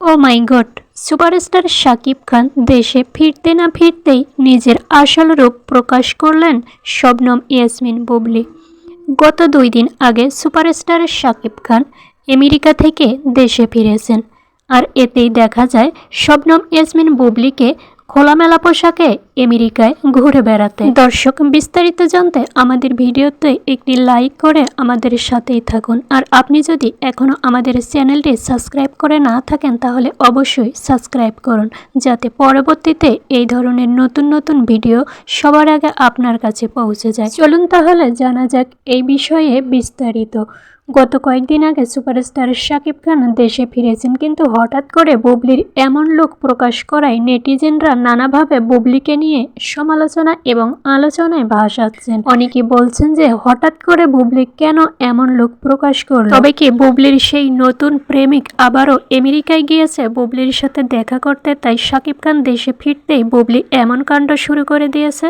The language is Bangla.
ও মাই গড, সুপারস্টার শাকিব খান দেশে ফিরতে না ফিরতেই নিজের আসল রূপ প্রকাশ করলেন শবনম ইয়াসমিন বুবলি। গত 2 দিন আগে সুপারস্টার শাকিব খান আমেরিকা থেকে দেশে ফিরেছেন। আর এতেই দেখা যায় শবনম ইয়াসমিন বুবলিকে খোলামেলা পোশাকে আমেরিকায় ঘুরে বেড়াতে। দর্শক, বিস্তারিত জানতে আমাদের ভিডিওতে একটি লাইক করে আমাদের সাথেই থাকুন। আর আপনি যদি এখনও আমাদের চ্যানেলটি সাবস্ক্রাইব করে না থাকেন তাহলে অবশ্যই সাবস্ক্রাইব করুন, যাতে পরবর্তীতে এই ধরনের নতুন নতুন ভিডিও সবার আগে আপনার কাছে পৌঁছে যায়। চলুন তাহলে জানা যাক এই বিষয়ে বিস্তারিত। গত কয়েকদিন আগে সুপারস্টার শাকিব খান দেশে ফিরেছেন, কিন্তু হঠাৎ করে বুবলির এমন লুক প্রকাশ করায় নেটিজেনরা নানাভাবে বুবলিকে নিয়ে সমালোচনা এবং আলোচনায় ভাসাচ্ছেন। অনেকে বলছেন যে হঠাৎ করে বুবলি কেন এমন লুক প্রকাশ করল। তবে কি বুবলির সেই নতুন প্রেমিক আবারও আমেরিকায় গিয়েছে বুবলির সাথে দেখা করতে, তাই শাকিব খান দেশে ফিরতেই বুবলি এমন কাণ্ড শুরু করে দিয়েছে?